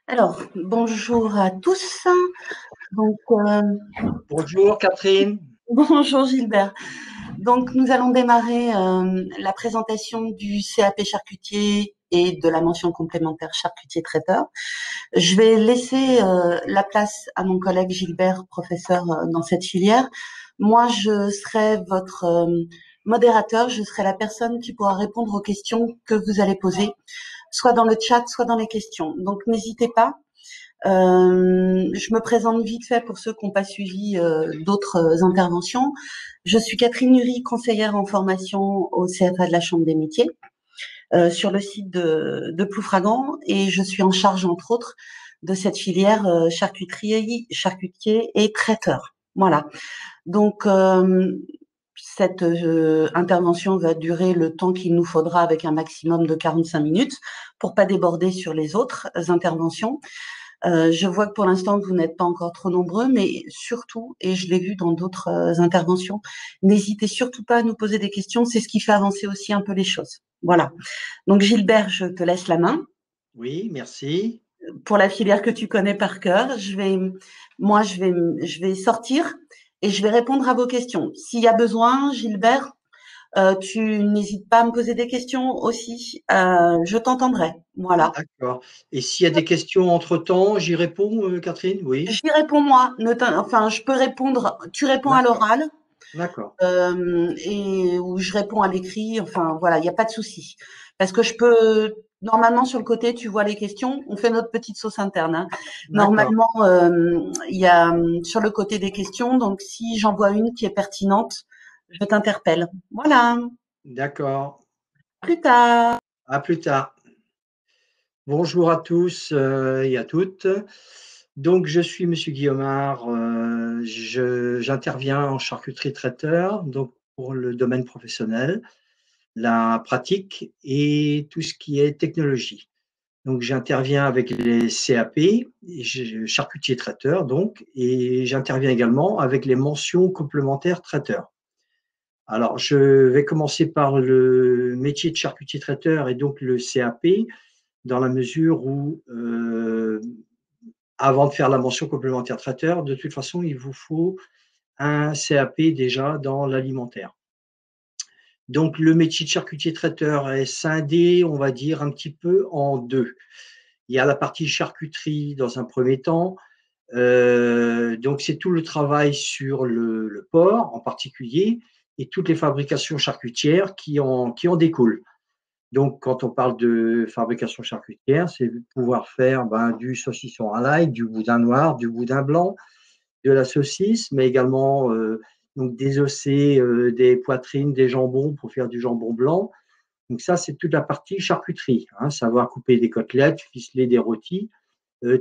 Alors, bonjour à tous. Donc, Bonjour Catherine. bonjour Gilbert. Donc, nous allons démarrer la présentation du CAP charcutier et de la mention complémentaire charcutier traiteur. Je vais laisser la place à mon collègue Gilbert, professeur dans cette filière. Moi, je serai votre modérateur. Je serai la personne qui pourra répondre aux questions que vous allez poser, soit dans le chat, soit dans les questions. Donc, n'hésitez pas. Je me présente vite fait pour ceux qui n'ont pas suivi d'autres interventions. Je suis Catherine Nury, conseillère en formation au CFA de la Chambre des métiers sur le site de Ploufragan, et je suis en charge entre autres de cette filière charcuterie, charcutier et traiteur. Voilà. Donc cette intervention va durer le temps qu'il nous faudra, avec un maximum de 45 minutes pour pas déborder sur les autres interventions. Je vois que pour l'instant, vous n'êtes pas encore trop nombreux, mais surtout, et je l'ai vu dans d'autres interventions, n'hésitez surtout pas à nous poser des questions. C'est ce qui fait avancer aussi un peu les choses. Voilà. Donc, Gilbert, je te laisse la main. Oui, merci. Pour la filière que tu connais par cœur, je vais sortir et je vais répondre à vos questions. S'il y a besoin, Gilbert, tu n'hésites pas à me poser des questions aussi. Je t'entendrai. Voilà. D'accord. Et s'il y a des questions entre-temps, j'y réponds, Catherine? Oui. J'y réponds moi. Enfin, je peux répondre. Tu réponds à D'accord. l'oral D'accord. et ou je réponds à l'écrit. Enfin, voilà, il n'y a pas de souci. Parce que je peux normalement sur le côté, tu vois les questions. On fait notre petite sauce interne, hein. D'accord. Normalement, il y a sur le côté des questions. Donc, si j'en vois une qui est pertinente, je t'interpelle. Voilà. D'accord. Plus tard. À plus tard. Bonjour à tous et à toutes. Donc, je suis Monsieur Guillaumard. J'interviens en charcuterie traiteur, donc pour le domaine professionnel, la pratique et tout ce qui est technologie. Donc, j'interviens avec les CAP, charcutier traiteur, donc, et j'interviens également avec les mentions complémentaires traiteur. Alors, je vais commencer par le métier de charcutier traiteur et donc le CAP, dans la mesure où, avant de faire la mention complémentaire traiteur, de toute façon, il vous faut un CAP déjà dans l'alimentaire. Donc, le métier de charcutier traiteur est scindé, on va dire, un petit peu en deux. Il y a la partie charcuterie dans un premier temps. Donc, c'est tout le travail sur le porc en particulier et toutes les fabrications charcutières qui en découlent. Donc, quand on parle de fabrication charcutière, c'est pouvoir faire du saucisson à l'ail, du boudin noir, du boudin blanc, de la saucisse, mais également donc désosser des poitrines, des jambons pour faire du jambon blanc. Donc ça, c'est toute la partie charcuterie, hein, savoir couper des côtelettes, ficeler des rôtis,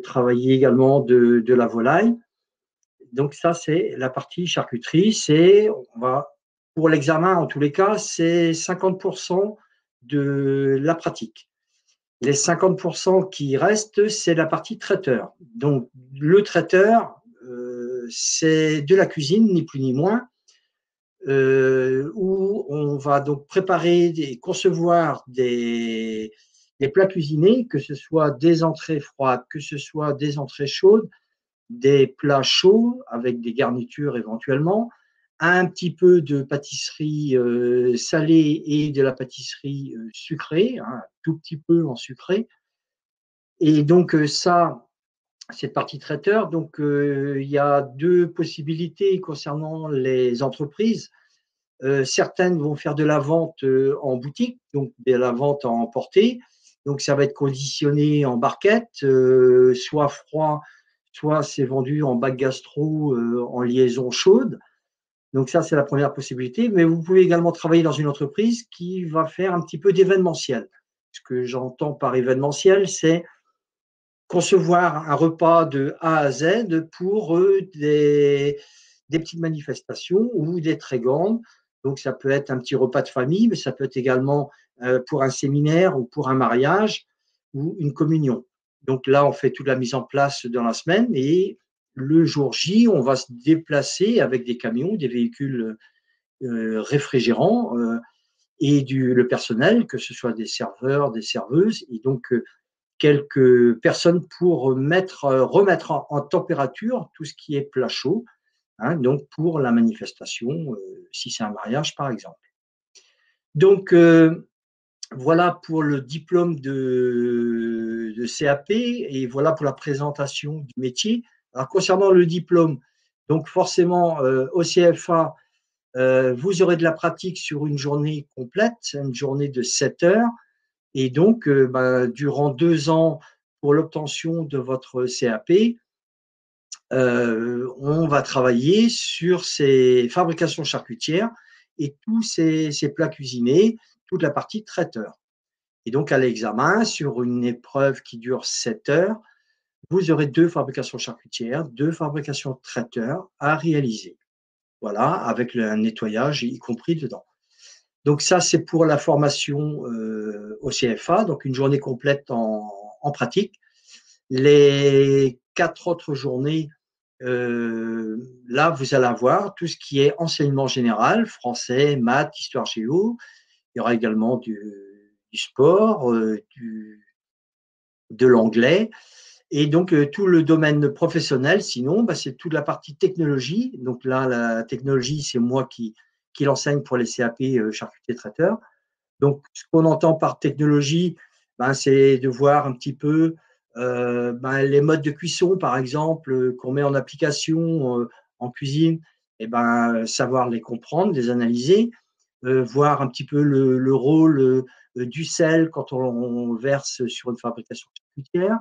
travailler également de la volaille. Donc ça, c'est la partie charcuterie. Pour l'examen, en tous les cas, c'est 50% de la pratique. Les 50% qui restent, c'est la partie traiteur. Donc le traiteur, c'est de la cuisine, ni plus ni moins, où on va donc préparer et concevoir des plats cuisinés, que ce soit des entrées froides, que ce soit des entrées chaudes, des plats chauds avec des garnitures éventuellement, un petit peu de pâtisserie salée et de la pâtisserie sucrée, hein, un tout petit peu en sucré. Et donc ça, cette partie traiteur, donc il y a deux possibilités concernant les entreprises. Certaines vont faire de la vente en boutique, donc de la vente en emporté. Donc ça va être conditionné en barquette, soit froid, soit c'est vendu en bac gastro en liaison chaude. Donc ça, c'est la première possibilité. Mais vous pouvez également travailler dans une entreprise qui va faire un petit peu d'événementiel. Ce que j'entends par événementiel, c'est concevoir un repas de A à Z pour des petites manifestations ou des très grandes. Donc, ça peut être un petit repas de famille, mais ça peut être également pour un séminaire ou pour un mariage ou une communion. Donc là, on fait toute la mise en place dans la semaine et le jour J, on va se déplacer avec des camions, des véhicules réfrigérants et le personnel, que ce soit des serveurs, des serveuses. Et donc, quelques personnes pour remettre en température tout ce qui est plat chaud, hein, donc pour la manifestation, si c'est un mariage par exemple. Donc voilà pour le diplôme de CAP et voilà pour la présentation du métier. Alors concernant le diplôme, donc forcément au CFA, vous aurez de la pratique sur une journée complète, une journée de 7 heures. Et donc, durant 2 ans, pour l'obtention de votre CAP, on va travailler sur ces fabrications charcutières et tous ces plats cuisinés, toute la partie traiteur. Et donc, à l'examen, sur une épreuve qui dure 7 heures, vous aurez 2 fabrications charcutières, 2 fabrications traiteurs à réaliser. Voilà, avec un nettoyage y compris dedans. Donc ça, c'est pour la formation au CFA, donc une journée complète en pratique. Les 4 autres journées, là, vous allez avoir tout ce qui est enseignement général, français, maths, histoire géo. Il y aura également du sport, de l'anglais. Et donc, tout le domaine professionnel, sinon, c'est toute la partie technologie. Donc là, la technologie, c'est moi qui l'enseigne pour les CAP charcutier traiteur. Donc, ce qu'on entend par technologie, c'est de voir un petit peu les modes de cuisson, par exemple, qu'on met en application en cuisine, et savoir les comprendre, les analyser, voir un petit peu le rôle du sel quand on verse sur une fabrication charcutière,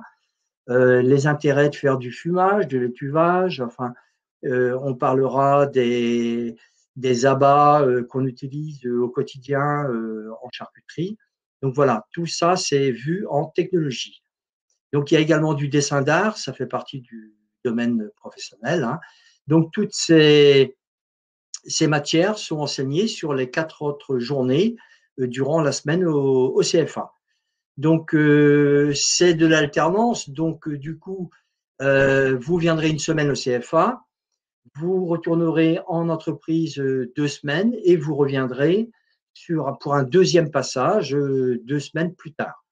les intérêts de faire du fumage, de l'étuvage, enfin, on parlera des abats qu'on utilise au quotidien en charcuterie. Donc voilà, tout ça, c'est vu en technologie. Donc il y a également du dessin d'art, ça fait partie du domaine professionnel, hein. Donc toutes ces matières sont enseignées sur les 4 autres journées durant la semaine au CFA. Donc c'est de l'alternance, donc du coup, vous viendrez une semaine au CFA, vous retournerez en entreprise 2 semaines et vous reviendrez pour un deuxième passage 2 semaines plus tard.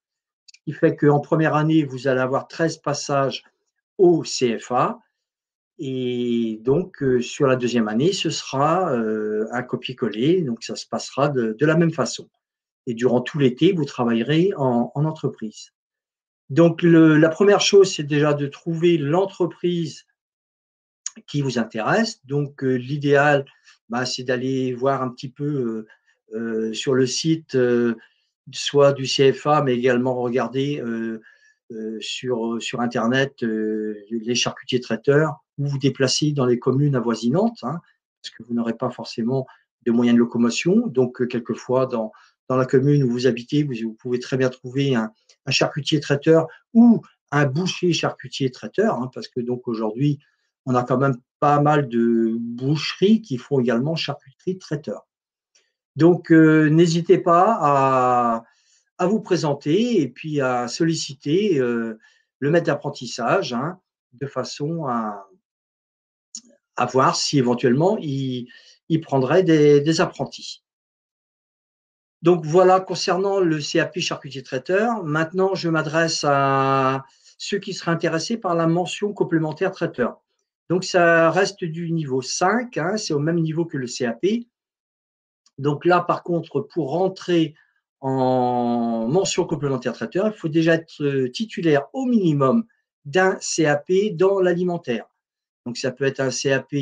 Ce qui fait qu'en première année, vous allez avoir 13 passages au CFA et donc sur la deuxième année, ce sera un copier-coller, donc ça se passera de la même façon. Et durant tout l'été, vous travaillerez en entreprise. Donc la première chose, c'est déjà de trouver l'entreprise qui vous intéresse. Donc, l'idéal, c'est d'aller voir un petit peu sur le site, soit du CFA, mais également regarder sur Internet les charcutiers traiteurs ou vous déplacer dans les communes avoisinantes, hein, parce que vous n'aurez pas forcément de moyens de locomotion. Donc, quelquefois, dans la commune où vous habitez, vous pouvez très bien trouver un charcutier traiteur ou un boucher charcutier traiteur, hein, parce que donc aujourd'hui, on a quand même pas mal de boucheries qui font également charcuterie traiteur. Donc, n'hésitez pas à vous présenter et puis à solliciter le maître d'apprentissage, hein, de façon à voir si éventuellement il prendrait des apprentis. Donc voilà concernant le CAP charcutier traiteur. Maintenant, je m'adresse à ceux qui seraient intéressés par la mention complémentaire traiteur. Donc ça reste du niveau 5, hein, c'est au même niveau que le CAP. Donc là, par contre, pour rentrer en mention complémentaire traiteur, il faut déjà être titulaire au minimum d'un CAP dans l'alimentaire. Donc ça peut être un CAP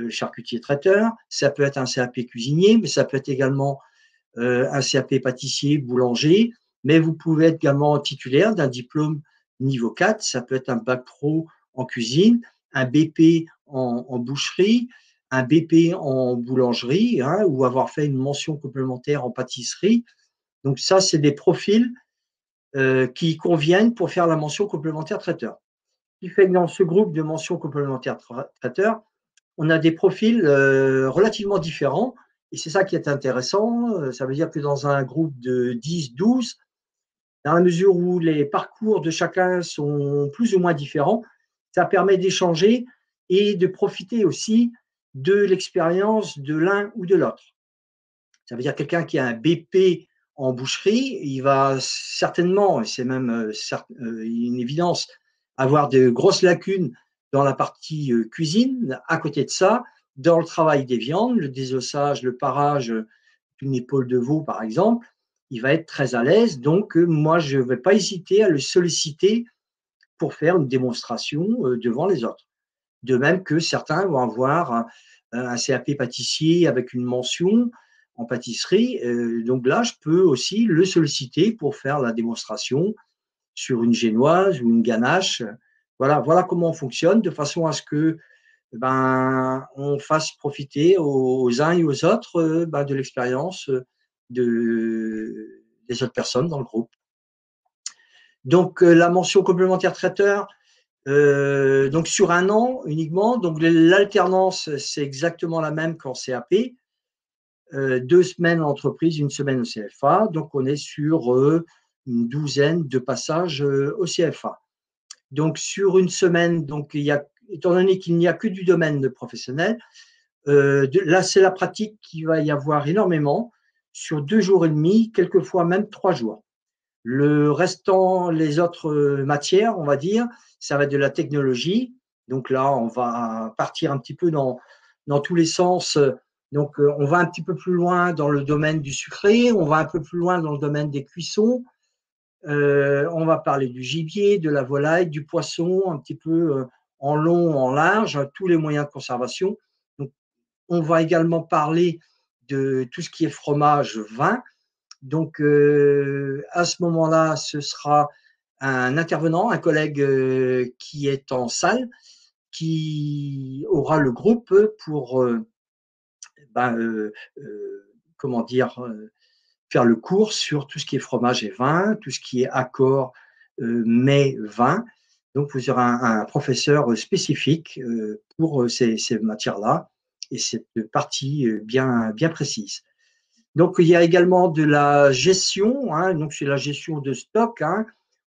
charcutier traiteur, ça peut être un CAP cuisinier, mais ça peut être également un CAP pâtissier, boulanger, mais vous pouvez être également titulaire d'un diplôme niveau 4, ça peut être un bac pro en cuisine, un BP en boucherie, un BP en boulangerie, hein, ou avoir fait une mention complémentaire en pâtisserie. Donc ça, c'est des profils qui conviennent pour faire la mention complémentaire traiteur. Ce qui fait que dans ce groupe de mention complémentaire traiteur, on a des profils relativement différents. Et c'est ça qui est intéressant. Ça veut dire que dans un groupe de 10, 12, dans la mesure où les parcours de chacun sont plus ou moins différents, ça permet d'échanger et de profiter aussi de l'expérience de l'un ou de l'autre. Ça veut dire quelqu'un qui a un BP en boucherie, il va certainement, et c'est même une évidence, avoir de grosses lacunes dans la partie cuisine. À côté de ça, dans le travail des viandes, le désossage, le parage d'une épaule de veau, par exemple, il va être très à l'aise. Donc, moi, je ne vais pas hésiter à le solliciter pour faire une démonstration devant les autres. De même que certains vont avoir un CAP pâtissier avec une mention en pâtisserie. Donc là, je peux aussi le solliciter pour faire la démonstration sur une génoise ou une ganache. Voilà comment on fonctionne, de façon à ce que on fasse profiter aux uns et aux autres de l'expérience des autres personnes dans le groupe. Donc, la mention complémentaire traiteur, donc sur un an uniquement. Donc, l'alternance, c'est exactement la même qu'en CAP. 2 semaines en entreprise, 1 semaine au CFA. Donc, on est sur une douzaine de passages au CFA. Donc, sur une semaine, donc, étant donné qu'il n'y a que du domaine professionnel, là, c'est la pratique qu'il va y avoir énormément sur 2 jours et demi, quelquefois même 3 jours. Le restant, les autres matières, on va dire, ça va être de la technologie. Donc là, on va partir un petit peu dans tous les sens. Donc, on va un petit peu plus loin dans le domaine du sucré, on va un peu plus loin dans le domaine des cuissons. On va parler du gibier, de la volaille, du poisson, un petit peu en long, en large, tous les moyens de conservation. Donc, on va également parler de tout ce qui est fromage, vin. Donc, à ce moment-là, ce sera un intervenant, un collègue qui est en salle, qui aura le groupe pour, comment dire, faire le cours sur tout ce qui est fromage et vin, tout ce qui est accord mets vin. Donc, vous aurez un professeur spécifique pour ces matières-là et cette partie bien précise. Donc, il y a également de la gestion, hein, donc c'est la gestion de stock. Hein.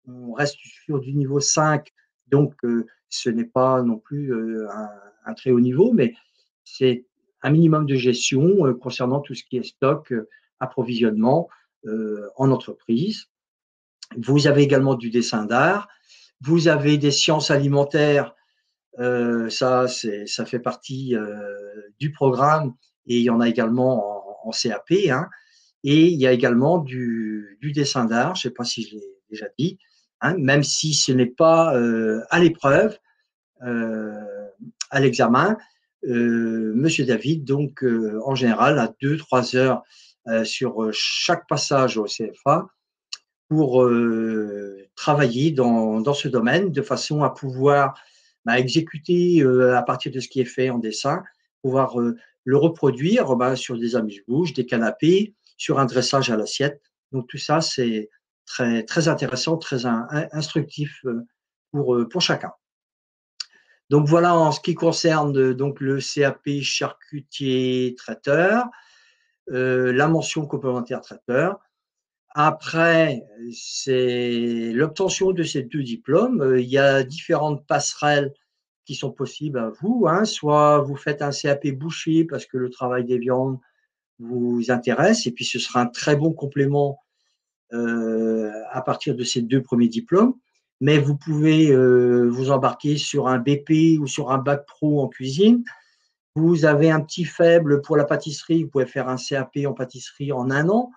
On reste sur du niveau 5, donc ce n'est pas non plus un très haut niveau, mais c'est un minimum de gestion concernant tout ce qui est stock, approvisionnement en entreprise. Vous avez également du dessin d'art, vous avez des sciences alimentaires, ça fait partie du programme et il y en a également en CAP, hein. Et il y a également du dessin d'art, je ne sais pas si je l'ai déjà dit, hein, même si ce n'est pas à l'épreuve, à l'examen. Monsieur David, donc en général, a 2-3 heures sur chaque passage au CFA pour travailler dans ce domaine de façon à pouvoir exécuter à partir de ce qui est fait en dessin, pouvoir le reproduire sur des amuse-bouches, des canapés, sur un dressage à l'assiette. Donc tout ça, c'est très intéressant, très instructif pour chacun. Donc voilà en ce qui concerne donc le CAP charcutier traiteur, la mention complémentaire traiteur. Après, c'est l'obtention de ces 2 diplômes. Il y a différentes passerelles qui sont possibles à vous, hein. Soit vous faites un CAP boucher parce que le travail des viandes vous intéresse, et puis ce sera un très bon complément à partir de ces 2 premiers diplômes. Mais vous pouvez vous embarquer sur un BP ou sur un bac pro en cuisine. Vous avez un petit faible pour la pâtisserie, vous pouvez faire un CAP en pâtisserie en 1 an.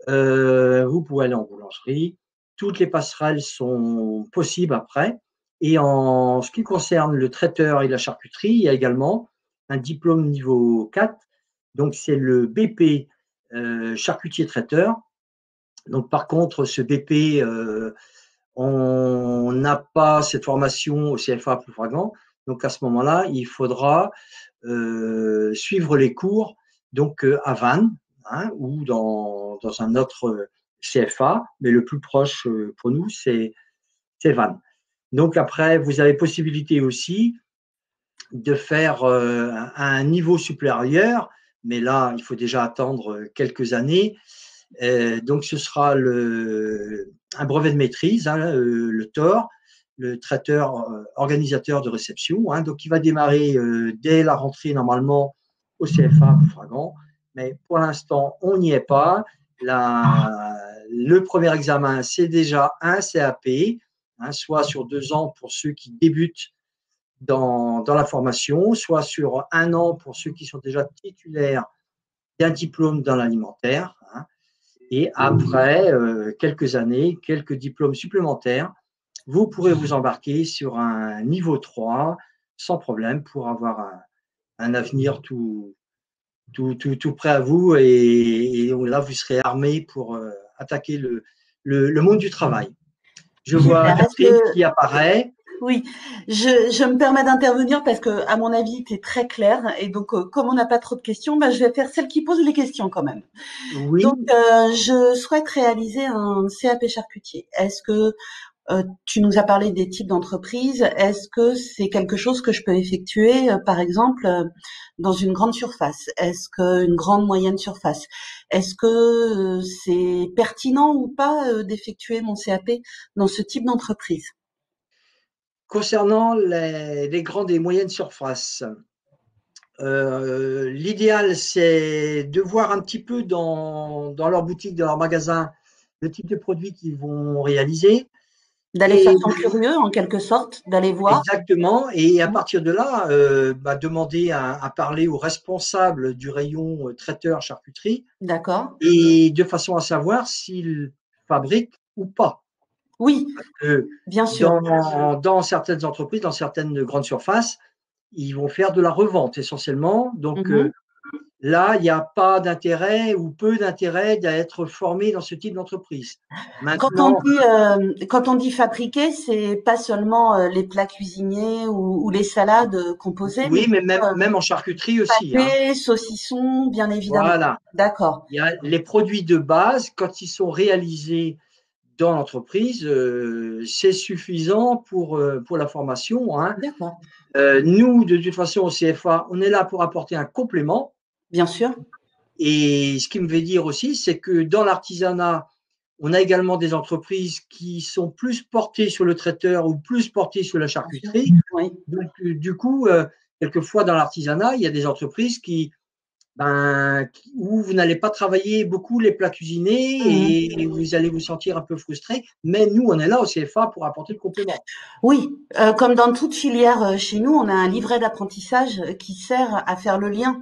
Vous pouvez aller en boulangerie. Toutes les passerelles sont possibles après. Et en ce qui concerne le traiteur et la charcuterie, il y a également un diplôme niveau 4. Donc, c'est le BP charcutier traiteur. Donc, par contre, ce BP, on n'a pas cette formation au CFA Ploufragan. Donc, à ce moment-là, il faudra suivre les cours donc à Vannes, hein, ou dans un autre CFA, mais le plus proche pour nous, c'est Vannes. Donc après, vous avez possibilité aussi de faire un niveau supérieur, mais là, il faut déjà attendre quelques années. Donc ce sera un brevet de maîtrise, hein, le TOR, le traiteur organisateur de réception, hein, donc il va démarrer dès la rentrée normalement au CFA Ploufragan, mais pour l'instant on n'y est pas le premier examen, c'est déjà un CAP, soit sur 2 ans pour ceux qui débutent dans la formation, soit sur 1 an pour ceux qui sont déjà titulaires d'un diplôme dans l'alimentaire. Et après quelques années, quelques diplômes supplémentaires, vous pourrez vous embarquer sur un niveau 3 sans problème pour avoir un avenir tout prêt à vous. Et là, vous serez armé pour attaquer le monde du travail. Je vois Super. Catherine qui apparaît. Oui, je me permets d'intervenir parce que, à mon avis, tu es très clair. Et donc, comme on n'a pas trop de questions, bah, je vais faire celle qui pose les questions quand même. Oui, Donc, je souhaite réaliser un CAP charcutier. Est-ce que tu nous as parlé des types d'entreprises? Est-ce que c'est quelque chose que je peux effectuer, par exemple, dans une grande surface? Est-ce qu'une grande moyenne surface? Est-ce que c'est pertinent ou pas d'effectuer mon CAP dans ce type d'entreprise? concernant les grandes et moyennes surfaces, l'idéal, c'est de voir un petit peu dans leur boutique, dans leur magasin, le type de produits qu'ils vont réaliser. D'aller faire Et son curieux, en quelque sorte, d'aller voir. exactement. Et à Mmh. partir de là, demander à parler au responsable du rayon traiteur charcuterie D'accord. et de façon à savoir s'il fabrique ou pas. Oui, Euh, bien sûr. dans certaines entreprises, dans certaines grandes surfaces, ils vont faire de la revente essentiellement. Donc Mmh. là, il n'y a pas d'intérêt ou peu d'intérêt d'être formé dans ce type d'entreprise. Maintenant, Quand on dit fabriquer, c'est pas seulement, les plats cuisinés ou les salades, composées, mais oui, mais même, heu, même en charcuterie aussi, hein. pâtés, saucissons, bien évidemment. Voilà. D'accord, Il y a les produits de base, quand ils sont réalisés dans l'entreprise, c'est suffisant pour la formation, hein. d'accord. Nous, de toute façon, au CFA, on est là pour apporter un complément. Bien sûr. Et ce qui me veut dire aussi, c'est que dans l'artisanat, on a également des entreprises qui sont plus portées sur le traiteur ou plus portées sur la Bien sûr. charcuterie. Oui. Donc, du coup, quelquefois dans l'artisanat, il y a des entreprises où vous n'allez pas travailler beaucoup les plats Mmh. cuisinés et vous allez vous sentir un peu frustré. Mais nous, on est là au CFA pour apporter le complément. Oui, comme dans toute filière, chez nous, on a un livret d'apprentissage, qui sert à faire le lien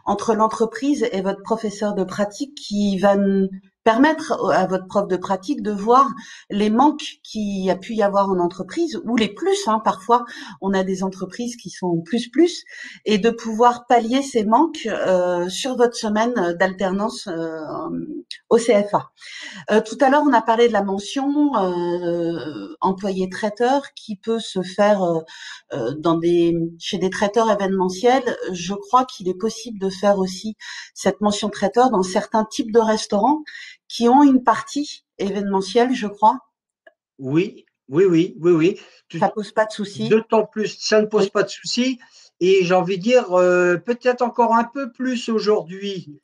entre l'entreprise et votre professeur de pratique qui va n permettre à votre prof de pratique de voir les manques qu'il y a pu y avoir en entreprise ou les plus, hein. Parfois, on a des entreprises qui sont plus et de pouvoir pallier ces manques, sur votre semaine d'alternance, au CFA. Tout à l'heure, on a parlé de la mention employé traiteur qui peut se faire chez des traiteurs événementiels. Je crois qu'il est possible de faire aussi cette mention traiteur dans certains types de restaurants qui ont une partie événementielle, je crois. Oui, oui, oui, oui, oui. Ça pose pas de souci. D'autant plus, ça ne pose Oui, pas de souci. Et j'ai envie de dire, peut-être encore un peu plus aujourd'hui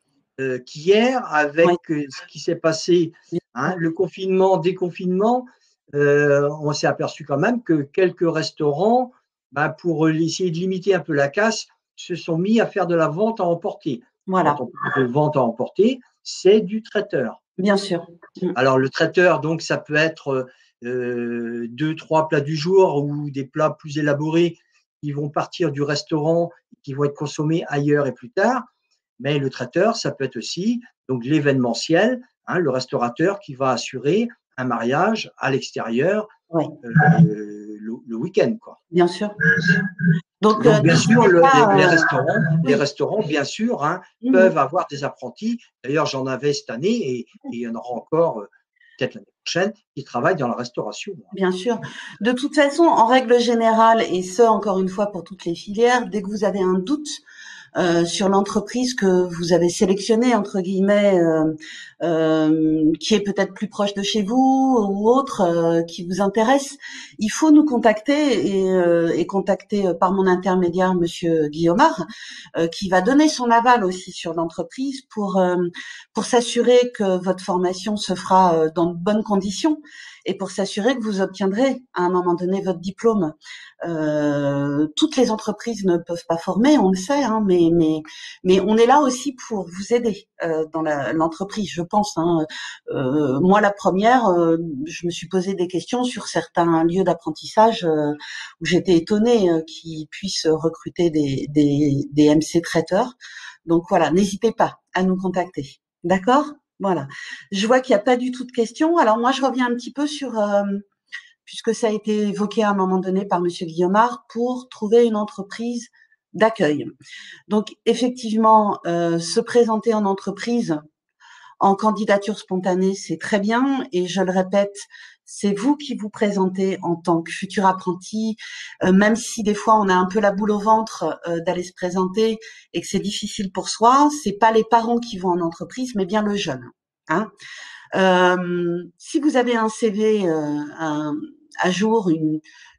qu'hier, oui, avec ce qui s'est passé, bien sûr. le confinement, déconfinement, on s'est aperçu quand même que quelques restaurants, pour essayer de limiter un peu la casse, se sont mis à faire de la vente à emporter. Quand Voilà, on parle de vente à emporter, c'est du traiteur. bien sûr. Mmh. Alors le traiteur, donc ça peut être 2, 3 plats du jour ou des plats plus élaborés qui vont partir du restaurant, qui vont être consommés ailleurs et plus tard. Mais le traiteur, ça peut être aussi donc l'événementiel, le restaurateur qui va assurer un mariage à l'extérieur Oui, le week-end, quoi. bien sûr. Donc Donc bien sûr, n'hésitez pas, les oui. restaurants, bien sûr, Mmh. peuvent avoir des apprentis. D'ailleurs, j'en avais cette année et il y en aura encore peut-être l'année prochaine qui travaillent dans la restauration. Bien sûr. De toute façon, en règle générale, et ce encore une fois pour toutes les filières, dès que vous avez un doute sur l'entreprise que vous avez sélectionnée entre guillemets, qui est peut-être plus proche de chez vous ou autre, qui vous intéresse, il faut nous contacter et contacter par mon intermédiaire Monsieur Guillaumard, qui va donner son aval aussi sur l'entreprise pour s'assurer que votre formation se fera dans de bonnes conditions et pour s'assurer que vous obtiendrez à un moment donné votre diplôme. Toutes les entreprises ne peuvent pas former, on le sait, hein, mais on est là aussi pour vous aider dans l'entreprise, je pense. Hein. Moi, la première, je me suis posé des questions sur certains lieux d'apprentissage où j'étais étonnée qu'ils puissent recruter des MC traiteurs. Donc voilà, n'hésitez pas à nous contacter. D'accord? Voilà. Je vois qu'il n'y a pas du tout de questions. Alors moi, je reviens un petit peu sur, puisque ça a été évoqué à un moment donné par Monsieur Guillaumard, pour trouver une entreprise d'accueil. Donc effectivement, se présenter en entreprise en candidature spontanée, c'est très bien. Et je le répète, c'est vous qui vous présentez en tant que futur apprenti, même si des fois on a un peu la boule au ventre d'aller se présenter et que c'est difficile pour soi. C'est pas les parents qui vont en entreprise, mais bien le jeune. Hein. Si vous avez un CV à jour,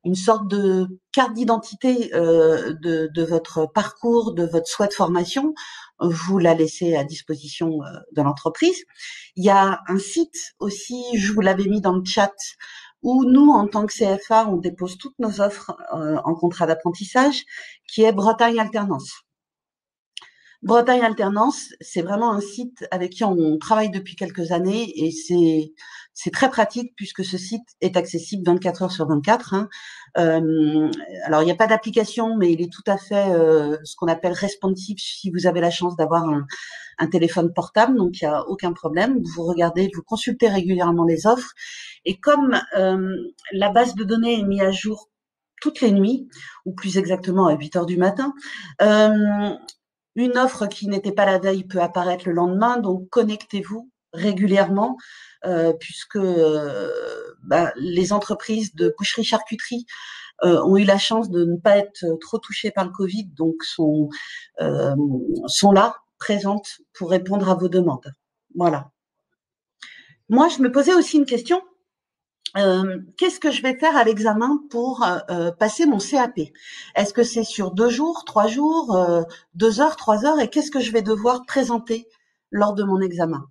une sorte de carte d'identité de votre parcours, de votre souhait de formation, vous la laissez à disposition de l'entreprise. Il y a un site aussi, je vous l'avais mis dans le chat, où nous, en tant que CFA, on dépose toutes nos offres en contrat d'apprentissage, qui est Bretagne Alternance. Bretagne Alternance, c'est vraiment un site avec qui on travaille depuis quelques années et c'est très pratique puisque ce site est accessible 24 heures sur 24. Hein. Alors, il n'y a pas d'application, mais il est tout à fait ce qu'on appelle responsive si vous avez la chance d'avoir un téléphone portable, donc il n'y a aucun problème. Vous regardez, vous consultez régulièrement les offres. Et comme la base de données est mise à jour toutes les nuits, ou plus exactement à 8 heures du matin, une offre qui n'était pas la veille peut apparaître le lendemain, donc connectez-vous régulièrement puisque les entreprises de boucherie-charcuterie ont eu la chance de ne pas être trop touchées par le Covid, donc sont là, présentes pour répondre à vos demandes. Voilà. Moi, je me posais aussi une question. Qu'est-ce que je vais faire à l'examen pour passer mon CAP? Est-ce que c'est sur 2 jours, 3 jours, 2 heures, 3 heures? Et qu'est-ce que je vais devoir présenter lors de mon examen?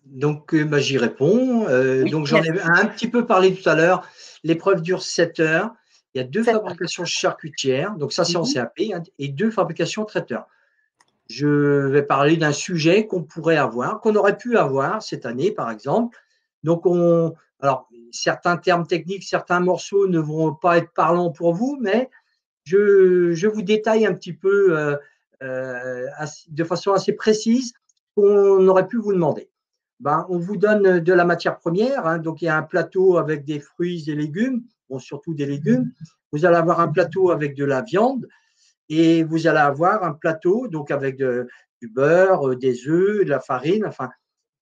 Donc, j'y réponds. Oui, Donc, j'en ai un petit peu parlé tout à l'heure. L'épreuve dure 7 heures. Il y a 2 7 fabrications charcutières, donc ça c'est en heures. CAP, hein, et 2 fabrications traiteurs. Je vais parler d'un sujet qu'on pourrait avoir, qu'on aurait pu avoir cette année, par exemple. Donc, alors, certains termes techniques, certains morceaux ne vont pas être parlants pour vous, mais je vous détaille un petit peu de façon assez précise qu'on aurait pu vous demander. On vous donne de la matière première, hein, donc il y a un plateau avec des fruits et légumes, bon, surtout des légumes. Vous allez avoir un plateau avec de la viande et vous allez avoir un plateau donc avec du beurre, des œufs, de la farine, enfin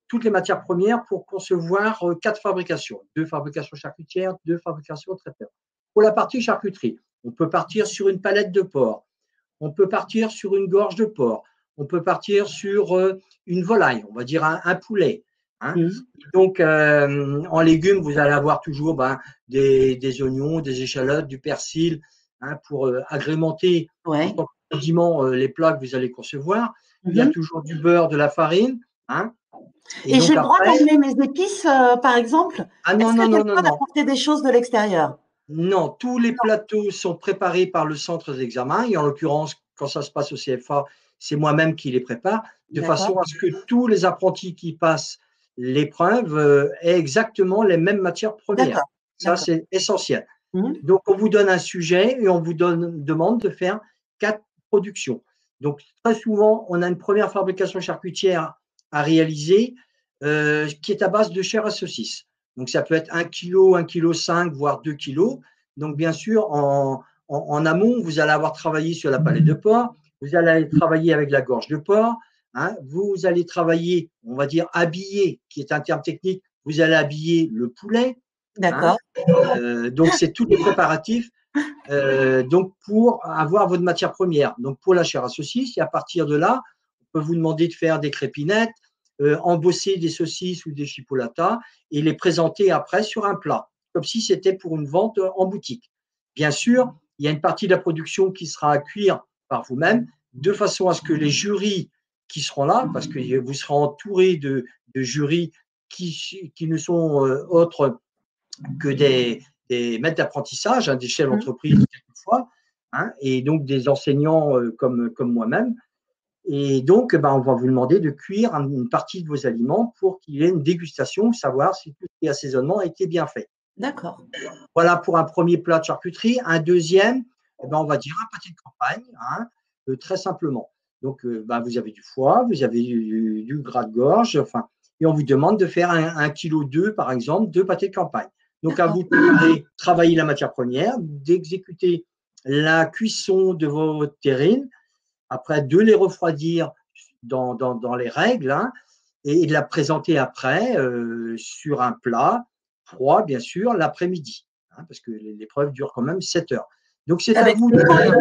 toutes les matières premières pour concevoir 4 fabrications. 2 fabrications charcutières, 2 fabrications traiteurs. Pour la partie charcuterie, on peut partir sur une palette de porc, on peut partir sur une gorge de porc, on peut partir sur une volaille, on va dire un poulet. Hein. Donc, en légumes, vous allez avoir toujours des oignons, des échalotes, du persil, hein, pour agrémenter en tant que condiment les plats que vous allez concevoir. Il y a toujours du beurre, de la farine. Hein. Et donc, j'ai le droit d'amener mes épices, par exemple? Ah non, Est-ce que non, j'ai non, le droit non, non. d'apporter des choses de l'extérieur? Non, tous les plateaux sont préparés par le centre d'examen et en l'occurrence, quand ça se passe au CFA, c'est moi-même qui les prépare, de façon à ce que tous les apprentis qui passent l'épreuve aient exactement les mêmes matières premières. Ça, c'est essentiel. Donc, on vous donne un sujet et on vous demande de faire 4 productions. Donc, très souvent, on a une première fabrication charcutière à réaliser qui est à base de chair à saucisse. Donc, ça peut être 1 kg, 1,5 kg, voire 2 kg. Donc, bien sûr, en amont, vous allez avoir travaillé sur la palette de porc, vous allez travailler avec la gorge de porc, hein, vous allez travailler, on va dire, habiller, qui est un terme technique, vous allez habiller le poulet. D'accord. Hein, donc, c'est tous les préparatifs donc pour avoir votre matière première. Donc, pour la chair à saucisse, et à partir de là, on peut vous demander de faire des crépinettes, embosser des saucisses ou des chipolatas et les présenter après sur un plat, comme si c'était pour une vente en boutique. Bien sûr, il y a une partie de la production qui sera à cuire par vous-même, de façon à ce que les jurys qui seront là, parce que vous serez entouré de jurys qui ne sont autres que des maîtres d'apprentissage, des chefs d'entreprise quelquefois, et donc des enseignants comme moi-même. Et donc, on va vous demander de cuire une partie de vos aliments pour qu'il y ait une dégustation, savoir si tout ce qui est assaisonnement a été bien fait. D'accord. Voilà pour un premier plat de charcuterie. Un deuxième, on va dire un pâté de campagne, très simplement. Donc, vous avez du foie, vous avez du gras de gorge, et on vous demande de faire 1,2 kg, par exemple, de pâté de campagne. Donc, à vous de travailler la matière première, d'exécuter la cuisson de vos terrines, après de les refroidir dans les règles, et de la présenter après sur un plat froid, bien sûr, l'après-midi, parce que l'épreuve dure quand même 7 heures. Donc, c'est à vous de faire.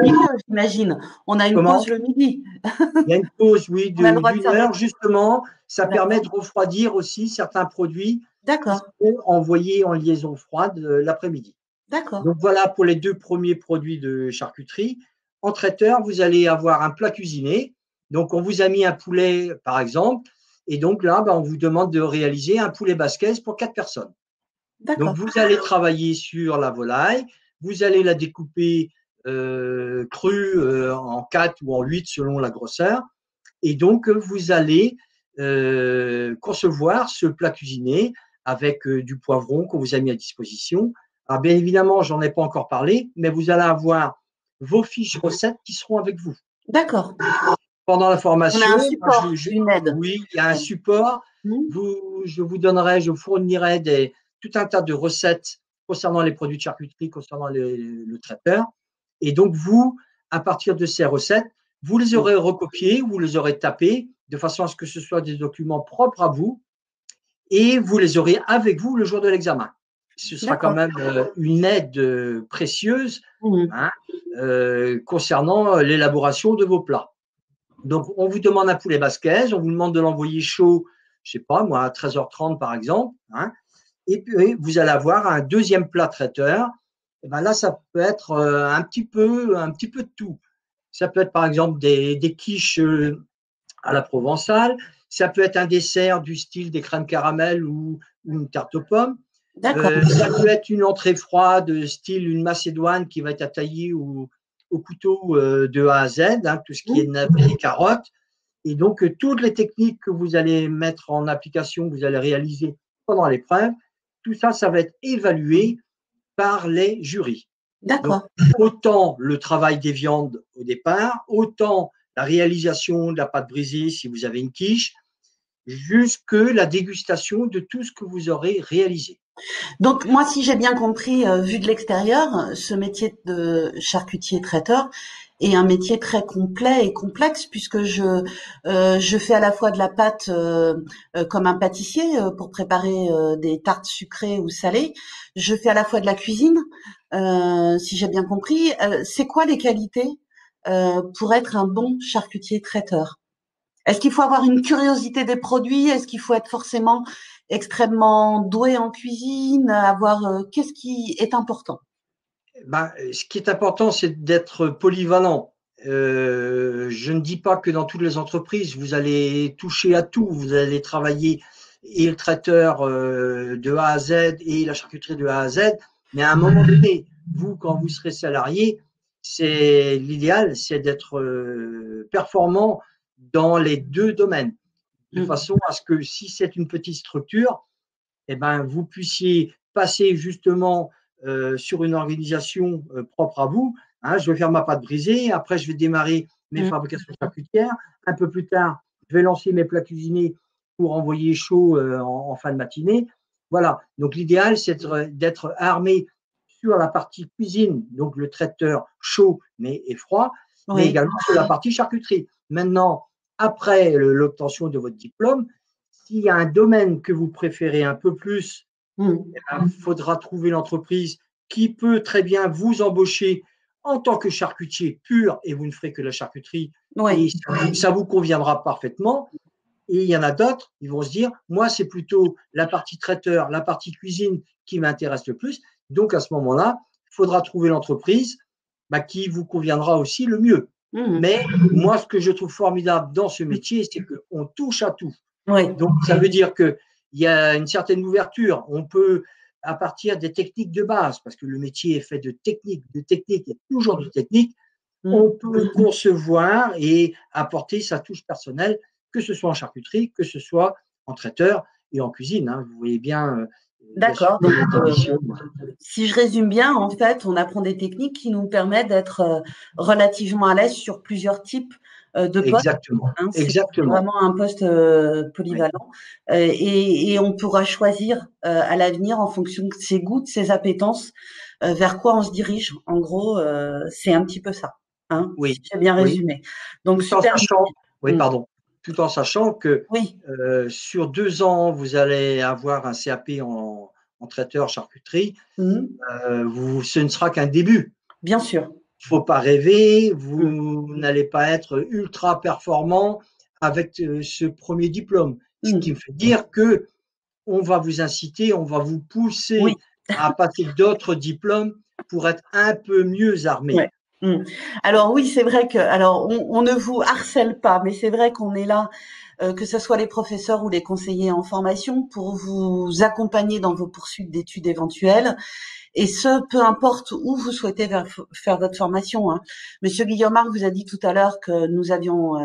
J'imagine. On a une Comment? pause le midi. Il y a une pause, oui, d'une heure, justement. Ça permet de refroidir aussi certains produits qui sont envoyés en liaison froide l'après-midi. D'accord. Donc, voilà pour les 2 premiers produits de charcuterie. En traiteur, vous allez avoir un plat cuisiné. Donc, on vous a mis un poulet, par exemple. Et donc là, on vous demande de réaliser un poulet basquez pour 4 personnes. Donc, vous allez travailler sur la volaille. Vous allez la découper crue en 4 ou en 8 selon la grosseur. Et donc, vous allez concevoir ce plat cuisiné avec du poivron qu'on vous a mis à disposition. Alors, bien évidemment, j'en ai pas encore parlé, mais vous allez avoir vos fiches recettes qui seront avec vous. D'accord. Pendant la formation, on a un support, une aide. Oui, il y a un support. Je vous fournirai tout un tas de recettes concernant les produits de charcuterie, concernant le traiteur. Et donc, vous, à partir de ces recettes, vous les aurez recopiées, vous les aurez tapées, de façon à ce que ce soit des documents propres à vous, et vous les aurez avec vous le jour de l'examen. Ce sera quand même une aide précieuse concernant l'élaboration de vos plats. Donc, on vous demande un poulet basquez, on vous demande de l'envoyer chaud, je ne sais pas, moi, à 13h30 par exemple. Et puis, vous allez avoir un deuxième plat traiteur. Et là, ça peut être un petit peu de tout. Ça peut être par exemple des quiches à la provençale. Ça peut être un dessert du style des crèmes caramel ou une tarte aux pommes. Ça peut être une entrée froide, style une macédoine qui va être taillée au couteau de A à Z, tout ce qui est navets et carottes. Et donc, toutes les techniques que vous allez mettre en application, que vous allez réaliser pendant l'épreuve, tout ça, ça va être évalué par les jurys. Donc, autant le travail des viandes au départ, autant la réalisation de la pâte brisée si vous avez une quiche, jusque la dégustation de tout ce que vous aurez réalisé. Donc moi, si j'ai bien compris, vu de l'extérieur, ce métier de charcutier traiteur est un métier très complet et complexe puisque je fais à la fois de la pâte comme un pâtissier pour préparer des tartes sucrées ou salées. Je fais à la fois de la cuisine, si j'ai bien compris. C'est quoi les qualités pour être un bon charcutier traiteur? Est-ce qu'il faut avoir une curiosité des produits? Est-ce qu'il faut être forcément extrêmement doué en cuisine? Qu'est-ce qui est important? Ce qui est important, c'est d'être polyvalent. Je ne dis pas que dans toutes les entreprises, vous allez toucher à tout. Vous allez travailler et le traiteur de A à Z et la charcuterie de A à Z. Mais à un moment donné, vous, quand vous serez salarié, l'idéal, c'est d'être performant dans les 2 domaines, de façon à ce que si c'est une petite structure, vous puissiez passer justement sur une organisation propre à vous. Je vais faire ma pâte brisée, après je vais démarrer mes fabrications charcutières. Un peu plus tard, je vais lancer mes plats cuisinés pour envoyer chaud en fin de matinée. Voilà. Donc l'idéal, c'est d'être armé sur la partie cuisine, donc le traiteur chaud et froid, mais également sur la partie charcuterie. Maintenant, après l'obtention de votre diplôme, s'il y a un domaine que vous préférez un peu plus, il faudra trouver l'entreprise qui peut très bien vous embaucher en tant que charcutier pur et vous ne ferez que la charcuterie et ça vous conviendra parfaitement. Et il y en a d'autres, ils vont se dire, moi, c'est plutôt la partie traiteur, la partie cuisine qui m'intéresse le plus. Donc, à ce moment-là, il faudra trouver l'entreprise qui vous conviendra aussi le mieux. Mais moi, ce que je trouve formidable dans ce métier, c'est qu'on touche à tout. Donc, ça veut dire que il y a une certaine ouverture. On peut, à partir des techniques de base, parce que le métier est fait de techniques et toujours de techniques, on peut concevoir et apporter sa touche personnelle, que ce soit en charcuterie, que ce soit en traiteur et en cuisine. Hein. Vous voyez bien la D'accord. Donc, subtilité. si je résume bien, en fait, on apprend des techniques qui nous permettent d'être relativement à l'aise sur plusieurs types de postes. Exactement, Hein. C'est exactement. vraiment un poste Oui. polyvalent et on pourra choisir à l'avenir en fonction de ses goûts, de ses appétences, vers quoi on se dirige. En gros, c'est un petit peu ça, hein, si Oui, j'ai bien oui. résumé. Donc, Tout en super. sachant, oui, Mm. pardon, tout en sachant que Oui. sur 2 ans, vous allez avoir un CAP en traiteur charcuterie. Mm. Ce ne sera qu'un début. Bien sûr. Il ne faut pas rêver, Mm. vous n'allez pas être ultra performant avec ce premier diplôme. Ce qui Mm. me fait dire que on va vous inciter, on va vous Oui. pousser à passer d'autres diplômes pour être un peu mieux armé. Ouais. Mmh. Alors oui, c'est vrai que alors on ne vous harcèle pas, mais c'est vrai qu'on est là, que ce soit les professeurs ou les conseillers en formation, pour vous accompagner dans vos poursuites d'études éventuelles. Et ce, peu importe où vous souhaitez faire votre formation. Hein. Monsieur Guillaumard vous a dit tout à l'heure que nous avions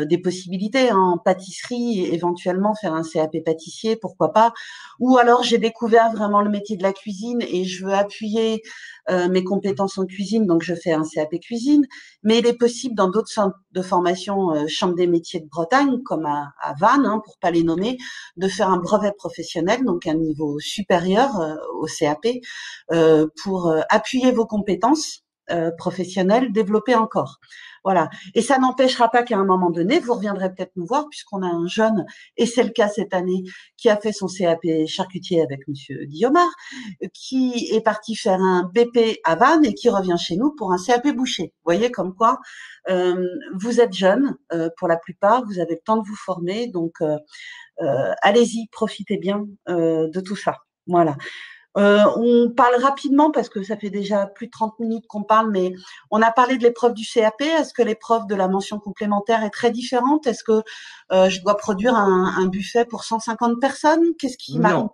des possibilités hein, en pâtisserie, éventuellement faire un CAP pâtissier, pourquoi pas. Ou alors j'ai découvert vraiment le métier de la cuisine et je veux appuyer mes compétences en cuisine, donc je fais un CAP cuisine. Mais il est possible dans d'autres centres de formation, Chambre des métiers de Bretagne, comme à Vannes, hein, pour pas les nommer, de faire un brevet professionnel, donc un niveau supérieur au CAP pour appuyer vos compétences professionnelles, développer encore. Voilà. Et ça n'empêchera pas qu'à un moment donné, vous reviendrez peut-être nous voir, puisqu'on a un jeune, et c'est le cas cette année, qui a fait son CAP charcutier avec Monsieur Guillaumard, qui est parti faire un BP à Vannes et qui revient chez nous pour un CAP boucher. Vous voyez comme quoi vous êtes jeune pour la plupart, vous avez le temps de vous former, donc allez-y, profitez bien de tout ça. Voilà. On parle rapidement parce que ça fait déjà plus de 30 minutes qu'on parle, mais on a parlé de l'épreuve du CAP. Est-ce que l'épreuve de la mention complémentaire est très différente? Est-ce que je dois produire un buffet pour 150 personnes? Qu'est-ce qui m'arrive?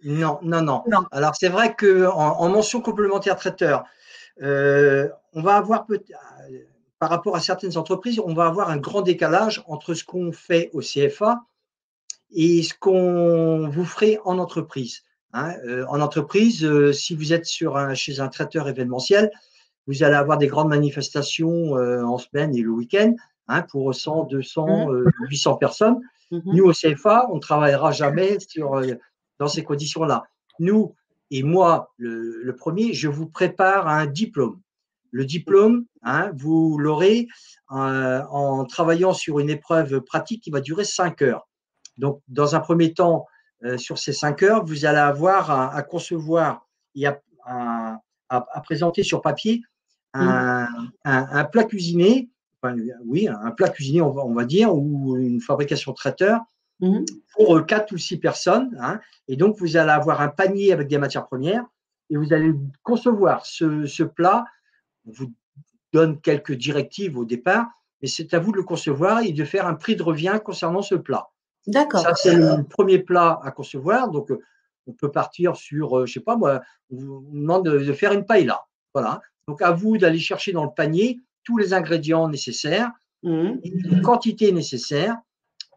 Non, non, non, non. Non. Alors c'est vrai qu'en mention complémentaire traiteur, on va avoir par rapport à certaines entreprises, on va avoir un grand décalage entre ce qu'on fait au CFA et ce qu'on vous ferait en entreprise. Hein. En entreprise, si vous êtes chez un traiteur événementiel, vous allez avoir des grandes manifestations en semaine et le week-end hein, pour 100, 200, 800 personnes. Mhm. Nous, au CFA, on ne travaillera jamais dans ces conditions-là. Nous, et moi, le premier, je vous prépare un diplôme. Le diplôme, hein, vous l'aurez en travaillant sur une épreuve pratique qui va durer 5 heures. Donc, dans un premier temps, sur ces 5 heures, vous allez avoir à concevoir et à présenter sur papier Mhm. un, un plat cuisiné, enfin, oui, un plat cuisiné, on va dire, ou une fabrication traiteur Mhm. pour 4 ou 6 personnes. Hein, et donc, vous allez avoir un panier avec des matières premières et vous allez concevoir ce plat. On vous donne quelques directives au départ, mais c'est à vous de le concevoir et de faire un prix de revient concernant ce plat. Ça, D'accord. c'est le premier plat à concevoir. Donc, on peut partir sur, je sais pas moi, on vous demande de faire une paella. Voilà. Donc, à vous d'aller chercher dans le panier tous les ingrédients nécessaires Mhm. et les quantités nécessaires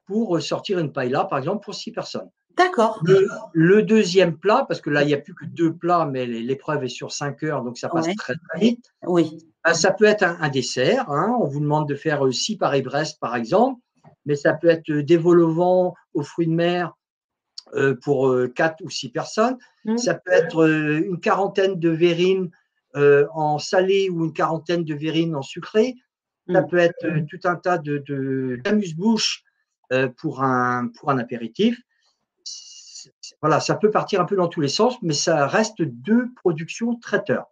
pour sortir une paella, par exemple, pour 6 personnes. D'accord. Le deuxième plat, parce que là, il n'y a plus que 2 plats, mais l'épreuve est sur 5 heures, donc ça passe Ouais. très, très vite. Oui. Ça peut être un dessert. Hein. On vous demande de faire 6 Paris-Brest, par exemple, mais ça peut être des vol au vent aux fruits de mer pour 4 ou 6 personnes. Mhm. Ça peut être une quarantaine de verrines en salé ou une quarantaine de verrines en sucré. Ça Mhm. peut être tout un tas d'amuse-bouche pour un apéritif. Voilà, ça peut partir un peu dans tous les sens, mais ça reste 2 productions traiteurs.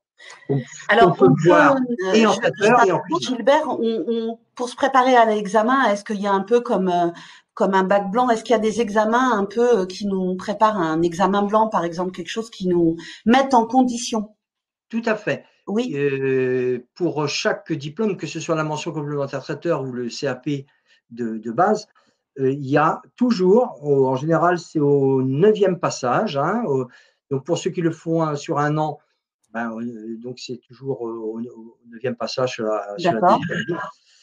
Donc, qu'on Alors, peut boire et en je traiteur et en t'arrête, cuisine. Gilbert, pour se préparer à l'examen, est-ce qu'il y a un peu comme un bac blanc, est-ce qu'il y a des examens un peu qui nous préparent à un examen blanc, par exemple, quelque chose qui nous mette en condition? Tout à fait. Oui. Pour chaque diplôme, que ce soit la mention complémentaire traiteur ou le CAP de base, il y a toujours, en général, c'est au 9e passage. Hein, donc, pour ceux qui le font sur un an, ben, donc c'est toujours au 9e passage sur la D'accord. DGAD.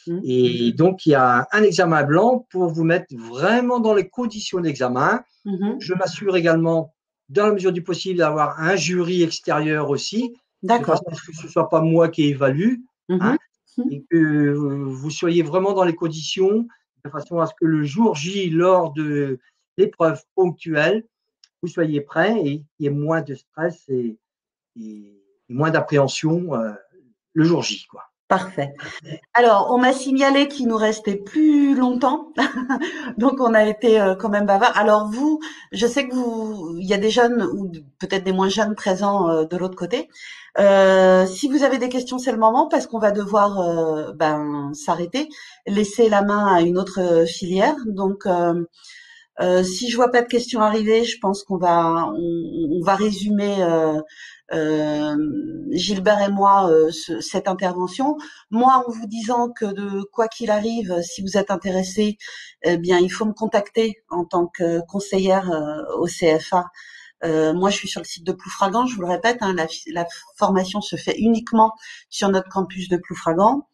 Mm. Et donc, il y a un examen blanc pour vous mettre vraiment dans les conditions d'examen. Mhm. Je m'assure également, dans la mesure du possible, d'avoir un jury extérieur aussi, de D'accord. façon à ce que ce ne soit pas moi qui évalue, hein, Mhm. et que vous soyez vraiment dans les conditions, de façon à ce que le jour J, lors de l'épreuve ponctuelle, vous soyez prêt et qu'il y ait moins de stress et moins d'appréhension le jour J, quoi. Parfait. Alors, on m'a signalé qu'il nous restait plus longtemps, donc on a été quand même bavard. Alors vous, je sais que vous, il y a des jeunes ou peut-être des moins jeunes présents de l'autre côté. Si vous avez des questions, c'est le moment parce qu'on va devoir s'arrêter, laisser la main à une autre filière. Donc, si je vois pas de questions arriver, je pense on va résumer. Gilbert et moi cette intervention. Moi, en vous disant que de quoi qu'il arrive, si vous êtes intéressé, eh bien, il faut me contacter en tant que conseillère au CFA. Moi, je suis sur le site de Ploufragan, je vous le répète, hein, la formation se fait uniquement sur notre campus de Ploufragan.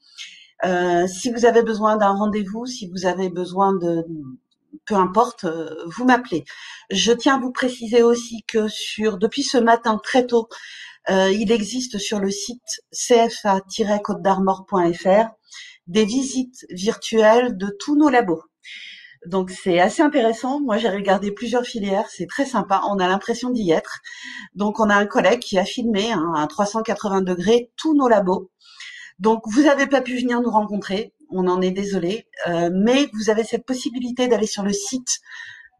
Si vous avez besoin d'un rendez-vous, si vous avez besoin de peu importe, vous m'appelez. Je tiens à vous préciser aussi que depuis ce matin très tôt, il existe sur le site cfa-côte-d'armor.fr des visites virtuelles de tous nos labos. Donc c'est assez intéressant. Moi j'ai regardé plusieurs filières, c'est très sympa. On a l'impression d'y être. Donc on a un collègue qui a filmé à 380 degrés tous nos labos. Donc vous n'avez pas pu venir nous rencontrer. On en est désolé, mais vous avez cette possibilité d'aller sur le site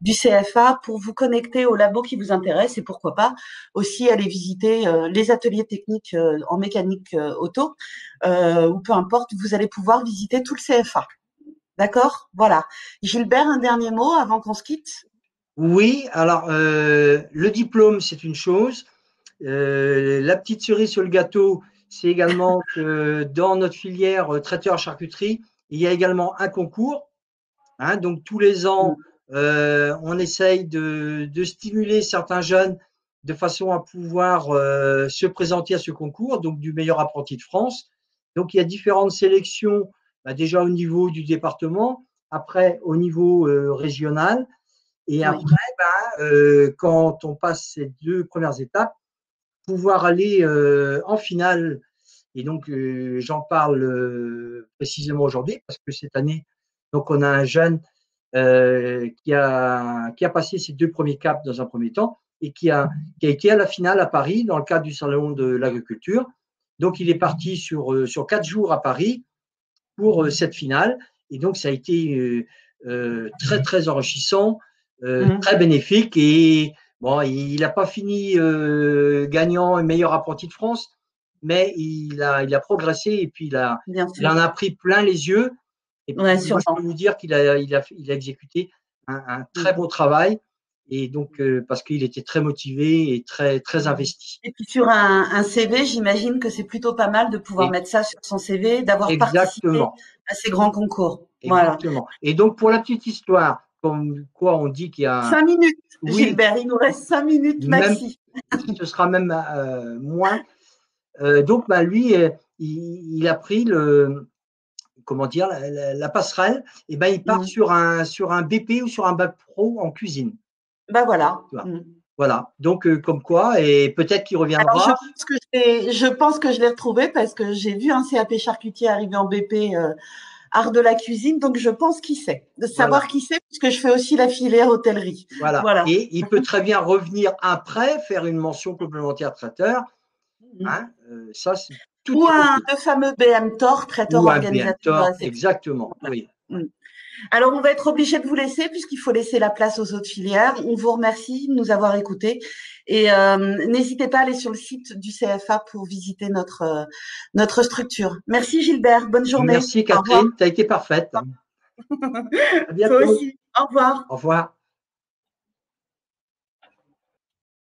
du CFA pour vous connecter au labo qui vous intéresse et pourquoi pas aussi aller visiter les ateliers techniques en mécanique auto ou peu importe, vous allez pouvoir visiter tout le CFA. D'accord? Voilà. Gilbert, un dernier mot avant qu'on se quitte? Oui, alors le diplôme, c'est une chose. La petite cerise sur le gâteau, c'est également que dans notre filière traiteur charcuterie, il y a également un concours. Hein, donc tous les ans, on essaye de stimuler certains jeunes de façon à pouvoir se présenter à ce concours, donc du meilleur apprenti de France. Donc il y a différentes sélections, déjà au niveau du département, après au niveau régional, et Oui, après, quand on passe ces 2 premières étapes, pouvoir aller en finale. Et donc j'en parle précisément aujourd'hui parce que cette année, donc on a un jeune qui a passé ses 2 premiers caps dans un premier temps et qui a été à la finale à Paris dans le cadre du Salon de l'agriculture. Donc, il est parti sur 4 jours à Paris pour cette finale. Et donc, ça a été très, très enrichissant, très bénéfique. Et bon, il n'a pas fini gagnant et meilleur apprenti de France, mais il a progressé et puis bien il sûr. en a pris plein les yeux. Et puis, Ouais, moi, je sûrement. peux vous dire qu'il a exécuté un très bon travail. Et donc, parce qu'il était très motivé et très, très investi. Et puis sur un CV, j'imagine que c'est plutôt pas mal de pouvoir Et mettre ça sur son CV, d'avoir participé exactement, à ces grands concours. Voilà. exactement. Et donc, pour la petite histoire, comme quoi on dit qu'il y a, 5 minutes, oui, Gilbert, il nous reste 5 minutes même, maxi. ce sera même moins. Donc, lui, il a pris comment dire, la passerelle, et il part Mmh. sur un BP ou sur un bac pro en cuisine. Bah voilà. Tu vois. Mmh. Voilà. Donc, comme quoi, et peut-être qu'il Alors reviendra. je pense que je l'ai retrouvé parce que j'ai vu un CAP charcutier arriver en BP art de la cuisine, donc je pense qui c'est. De savoir Voilà. qui c'est, puisque je fais aussi la filière hôtellerie. Voilà. Voilà. Et il peut très bien revenir après, faire une mention complémentaire traiteur. Mmh. Hein, ça, c'est tout Ou est possible. le fameux BM-TOR, traiteur Ou un organisateur de BMTOR, réception. exactement. Voilà. Oui. Mmh. Alors, on va être obligé de vous laisser puisqu'il faut laisser la place aux autres filières. On vous remercie de nous avoir écoutés et n'hésitez pas à aller sur le site du CFA pour visiter notre structure. Merci Gilbert, bonne journée. Merci Au revoir. Catherine, tu as été parfaite. À Toi bientôt. aussi. Au revoir. Au revoir.